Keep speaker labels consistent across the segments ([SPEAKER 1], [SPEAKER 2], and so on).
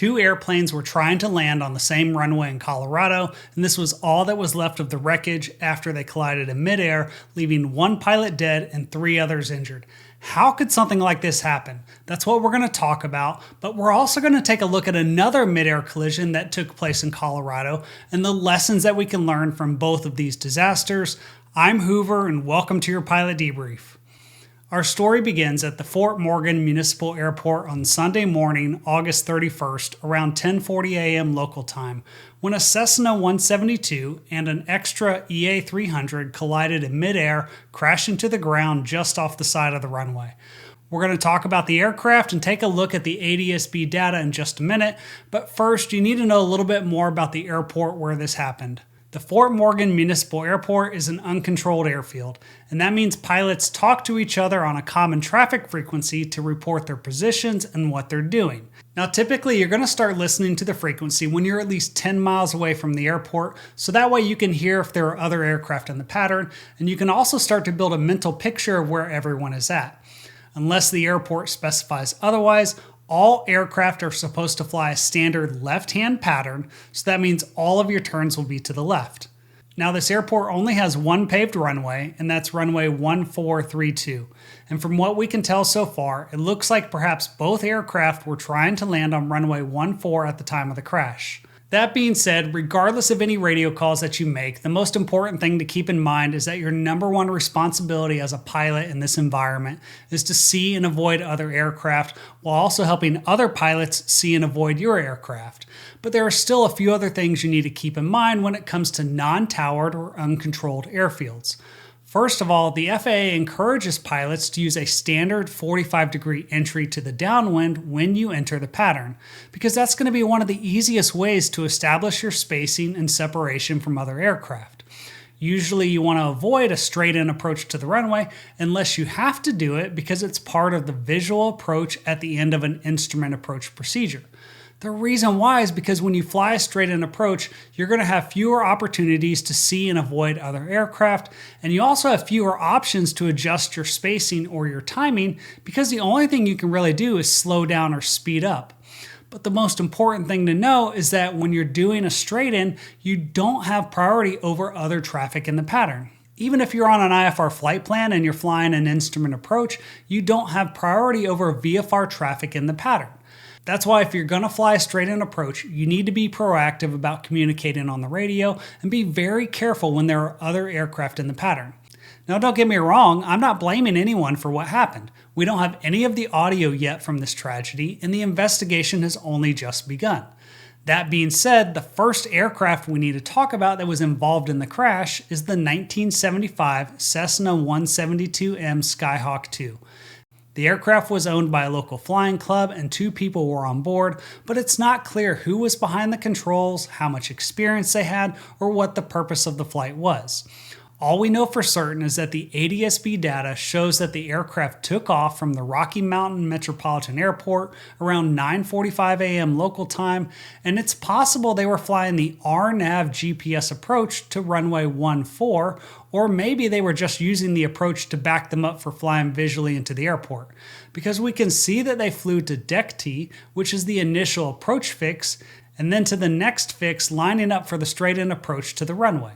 [SPEAKER 1] Two airplanes were trying to land on the same runway in Colorado, and this was all that was left of the wreckage after they collided in midair, leaving one pilot dead and 3 others injured. How could something like this happen? That's what we're going to talk about, but we're also going to take a look at another midair collision that took place in Colorado and the lessons that we can learn from both of these disasters. I'm Hoover, and welcome to your Pilot Debrief. Our story begins at the Fort Morgan Municipal Airport on Sunday morning, August 31st, around 10:40 a.m. local time, when a Cessna 172 and an extra EA-300 collided in midair, crashing to the ground just off the side of the runway. We're going to talk about the aircraft and take a look at the ADS-B data in just a minute, but first you need to know a little bit more about the airport where this happened. The Fort Morgan Municipal Airport is an uncontrolled airfield, and that means pilots talk to each other on a common traffic frequency to report their positions and what they're doing. Now, typically, you're going to start listening to the frequency when you're at least 10 miles away from the airport, so that way you can hear if there are other aircraft in the pattern, and you can also start to build a mental picture of where everyone is at. Unless the airport specifies otherwise, all aircraft are supposed to fly a standard left-hand pattern, so that means all of your turns will be to the left. Now, this airport only has one paved runway, and that's runway 1432. And from what we can tell so far, it looks like perhaps both aircraft were trying to land on runway 14 at the time of the crash. That being said, regardless of any radio calls that you make, the most important thing to keep in mind is that your number one responsibility as a pilot in this environment is to see and avoid other aircraft while also helping other pilots see and avoid your aircraft. But there are still a few other things you need to keep in mind when it comes to non-towered or uncontrolled airfields. First of all, the FAA encourages pilots to use a standard 45-degree entry to the downwind when you enter the pattern, because that's going to be one of the easiest ways to establish your spacing and separation from other aircraft. Usually you want to avoid a straight-in approach to the runway unless you have to do it because it's part of the visual approach at the end of an instrument approach procedure. The reason why is because when you fly a straight-in approach, you're going to have fewer opportunities to see and avoid other aircraft, and you also have fewer options to adjust your spacing or your timing because the only thing you can really do is slow down or speed up. But the most important thing to know is that when you're doing a straight-in, you don't have priority over other traffic in the pattern. Even if you're on an IFR flight plan and you're flying an instrument approach, you don't have priority over VFR traffic in the pattern. That's why if you're going to fly a straight-in approach, you need to be proactive about communicating on the radio and be very careful when there are other aircraft in the pattern. Now, don't get me wrong, I'm not blaming anyone for what happened. We don't have any of the audio yet from this tragedy, and the investigation has only just begun. That being said, the first aircraft we need to talk about that was involved in the crash is the 1975 Cessna 172M Skyhawk II. The aircraft was owned by a local flying club and 2 people were on board, but it's not clear who was behind the controls, how much experience they had, or what the purpose of the flight was. All we know for certain is that the ADS-B data shows that the aircraft took off from the Rocky Mountain Metropolitan Airport around 9:45 a.m. local time, and it's possible they were flying the RNAV GPS approach to runway 14, or maybe they were just using the approach to back them up for flying visually into the airport. Because we can see that they flew to Deck T, which is the initial approach fix, and then to the next fix lining up for the straight-in approach to the runway.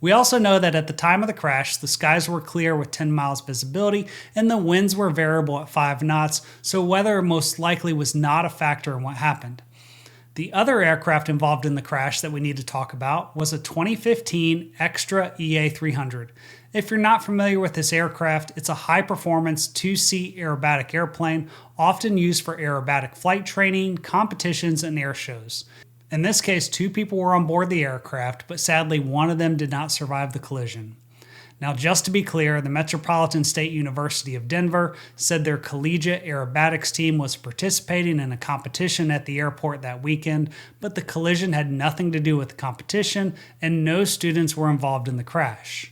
[SPEAKER 1] We also know that at the time of the crash, the skies were clear with 10 miles visibility and the winds were variable at 5 knots, so weather most likely was not a factor in what happened. The other aircraft involved in the crash that we need to talk about was a 2015 Extra EA-300. If you're not familiar with this aircraft, it's a high-performance 2-seat aerobatic airplane, often used for aerobatic flight training, competitions, and air shows. In this case, 2 people were on board the aircraft, but sadly one of them did not survive the collision. Now, just to be clear, the Metropolitan State University of Denver said their collegiate aerobatics team was participating in a competition at the airport that weekend, but the collision had nothing to do with the competition and no students were involved in the crash.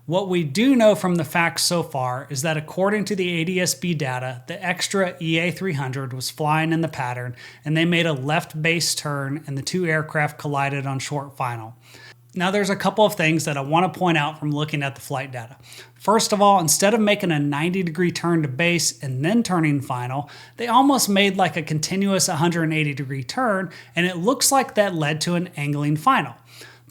[SPEAKER 1] What we do know from the facts so far is that according to the ADS-B data, the extra EA-300 was flying in the pattern and they made a left base turn and the 2 aircraft collided on short final. Now there's a couple of things that I want to point out from looking at the flight data. First of all, instead of making a 90-degree turn to base and then turning final, they almost made like a continuous 180-degree turn, and it looks like that led to an angling final.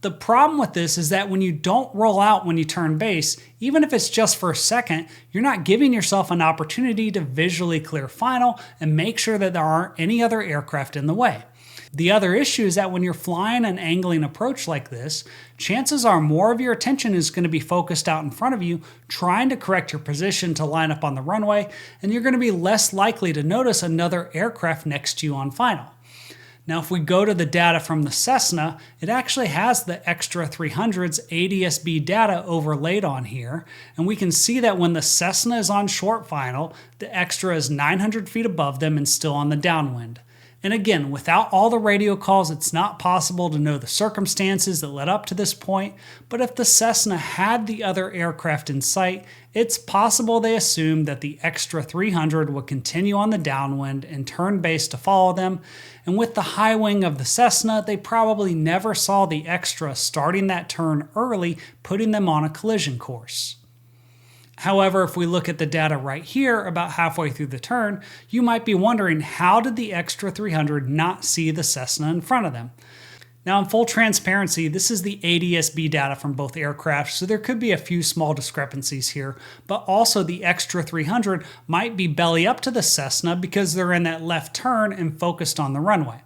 [SPEAKER 1] The problem with this is that when you don't roll out when you turn base, even if it's just for a second, you're not giving yourself an opportunity to visually clear final and make sure that there aren't any other aircraft in the way. The other issue is that when you're flying an angling approach like this, chances are more of your attention is going to be focused out in front of you, trying to correct your position to line up on the runway, and you're going to be less likely to notice another aircraft next to you on final. Now, if we go to the data from the Cessna, it actually has the extra 300's ADS-B data overlaid on here, and we can see that when the Cessna is on short final, the extra is 900 feet above them and still on the downwind. And again, without all the radio calls, it's not possible to know the circumstances that led up to this point, but if the Cessna had the other aircraft in sight, it's possible they assumed that the extra 300 would continue on the downwind and turn base to follow them, and with the high wing of the Cessna, they probably never saw the extra starting that turn early, putting them on a collision course. However, if we look at the data right here about halfway through the turn, you might be wondering, how did the extra 300 not see the Cessna in front of them? Now, in full transparency, this is the ADS-B data from both aircraft, so there could be a few small discrepancies here, but also the extra 300 might be belly up to the Cessna because they're in that left turn and focused on the runway.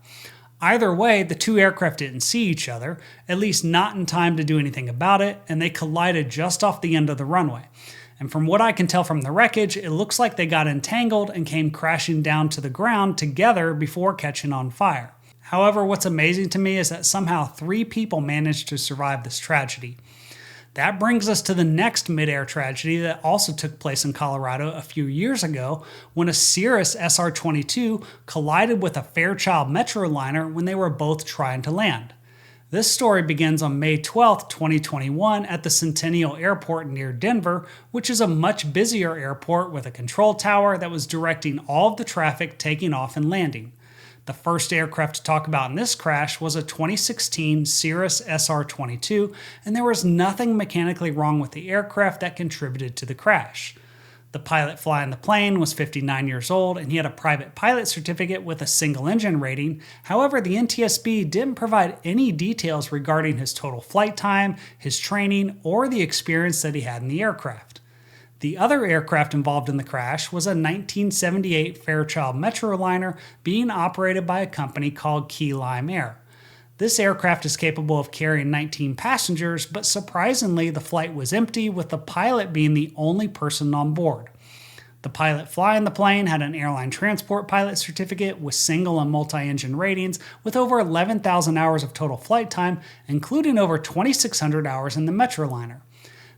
[SPEAKER 1] Either way, the two aircraft didn't see each other, at least not in time to do anything about it, and they collided just off the end of the runway. And from what I can tell from the wreckage, it looks like they got entangled and came crashing down to the ground together before catching on fire. However, what's amazing to me is that somehow 3 people managed to survive this tragedy. That brings us to the next Midair tragedy that also took place in Colorado a few years ago when a Cirrus SR-22 collided with a Fairchild Metroliner when they were both trying to land. This story begins on May 12, 2021 at the Centennial Airport near Denver, which is a much busier airport with a control tower that was directing all of the traffic taking off and landing. The first aircraft to talk about in this crash was a 2016 Cirrus SR-22, and there was nothing mechanically wrong with the aircraft that contributed to the crash. The pilot flying the plane was 59 years old, and he had a private pilot certificate with a single engine rating. However, the NTSB didn't provide any details regarding his total flight time, his training, or the experience that he had in the aircraft. The other aircraft involved in the crash was a 1978 Fairchild Metroliner being operated by a company called Key Lime Air. This aircraft is capable of carrying 19 passengers, but surprisingly, the flight was empty, with the pilot being the only person on board. The pilot flying the plane had an airline transport pilot certificate with single and multi-engine ratings, with over 11,000 hours of total flight time, including over 2,600 hours in the Metroliner.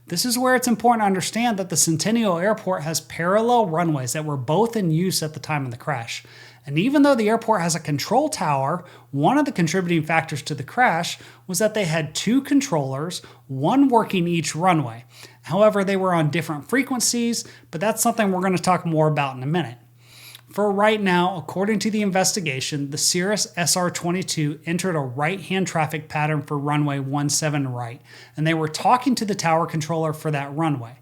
[SPEAKER 1] This is where it's important to understand that the Centennial Airport has parallel runways that were both in use at the time of the crash. And even though the airport has a control tower, one of the contributing factors to the crash was that they had 2 controllers, one working each runway. However, they were on different frequencies, but that's something we're going to talk more about in a minute. For right now, according to the investigation, the Cirrus SR-22 entered a right-hand traffic pattern for runway 17 right, and they were talking to the tower controller for that runway.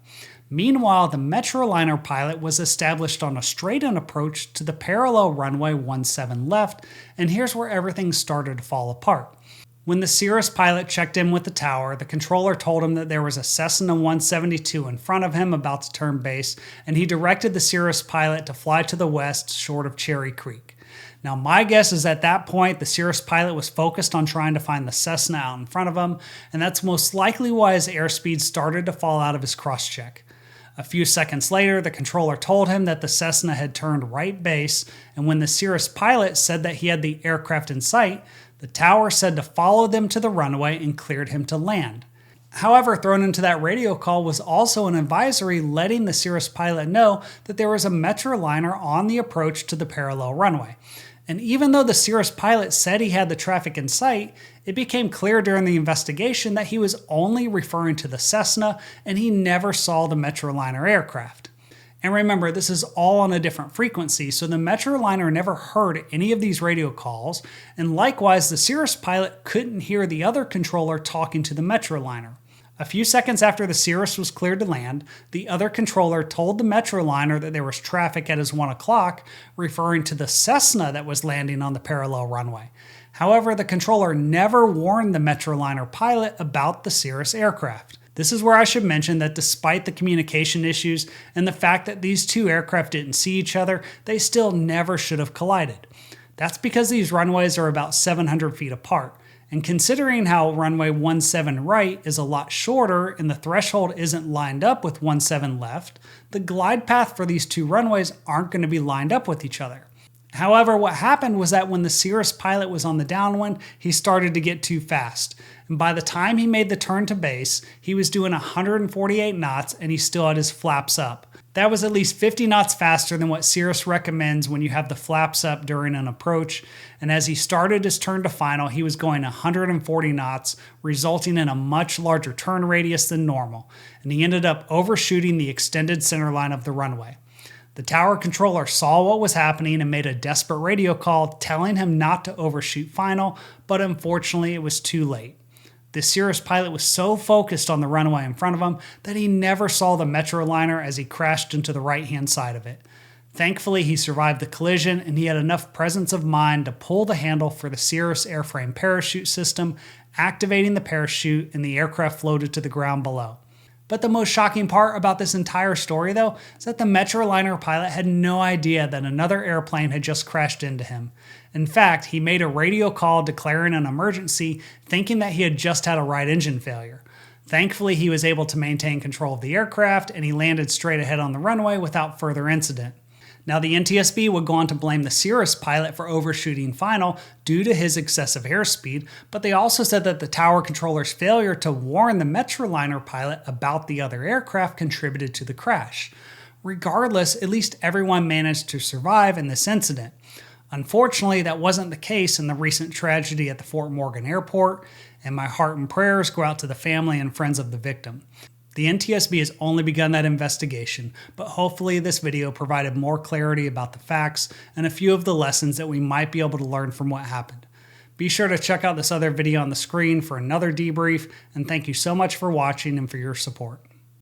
[SPEAKER 1] Meanwhile, the Metroliner pilot was established on a straight-in approach to the parallel runway 17 left, and here's where everything started to fall apart. When the Cirrus pilot checked in with the tower, the controller told him that there was a Cessna 172 in front of him about to turn base, and he directed the Cirrus pilot to fly to the west short of Cherry Creek. Now, my guess is at that point, the Cirrus pilot was focused on trying to find the Cessna out in front of him, and that's most likely why his airspeed started to fall out of his cross-check. A few seconds later, the controller told him that the Cessna had turned right base, and when the Cirrus pilot said that he had the aircraft in sight, the tower said to follow them to the runway and cleared him to land. However, thrown into that radio call was also an advisory letting the Cirrus pilot know that there was a Metroliner on the approach to the parallel runway. And even though the Cirrus pilot said he had the traffic in sight, it became clear during the investigation that he was only referring to the Cessna and he never saw the Metroliner aircraft. And remember, this is all on a different frequency, so the Metroliner never heard any of these radio calls, and likewise, the Cirrus pilot couldn't hear the other controller talking to the Metroliner. A few seconds after the Cirrus was cleared to land, the other controller told the Metroliner that there was traffic at his 1 o'clock, referring to the Cessna that was landing on the parallel runway. However, the controller never warned the Metroliner pilot about the Cirrus aircraft. This is where I should mention that despite the communication issues and the fact that these two aircraft didn't see each other, they still never should have collided. That's because these runways are about 700 feet apart. And considering how runway 17 right is a lot shorter and the threshold isn't lined up with 17 left, the glide path for these two runways aren't going to be lined up with each other. However, what happened was that when the Cirrus pilot was on the downwind, he started to get too fast. And by the time he made the turn to base, he was doing 148 knots and he still had his flaps up. That was at least 50 knots faster than what Cirrus recommends when you have the flaps up during an approach. And as he started his turn to final, he was going 140 knots, resulting in a much larger turn radius than normal. And he ended up overshooting the extended center line of the runway. The tower controller saw what was happening and made a desperate radio call telling him not to overshoot final, but unfortunately it was too late. The Cirrus pilot was so focused on the runway in front of him that he never saw the Metroliner as he crashed into the right-hand side of it. Thankfully, he survived the collision and he had enough presence of mind to pull the handle for the Cirrus airframe parachute system, activating the parachute, and the aircraft floated to the ground below. But the most shocking part about this entire story, though, is that the Metroliner pilot had no idea that another airplane had just crashed into him. In fact, he made a radio call declaring an emergency, thinking that he had just had a right engine failure. Thankfully, he was able to maintain control of the aircraft, and he landed straight ahead on the runway without further incident. Now, the NTSB would go on to blame the Cirrus pilot for overshooting final due to his excessive airspeed, but they also said that the tower controller's failure to warn the Metroliner pilot about the other aircraft contributed to the crash. Regardless, at least everyone managed to survive in this incident. Unfortunately, that wasn't the case in the recent tragedy at the Fort Morgan airport, and my heart and prayers go out to the family and friends of the victim. The NTSB has only begun that investigation, but hopefully this video provided more clarity about the facts and a few of the lessons that we might be able to learn from what happened. Be sure to check out this other video on the screen for another debrief, and thank you so much for watching and for your support.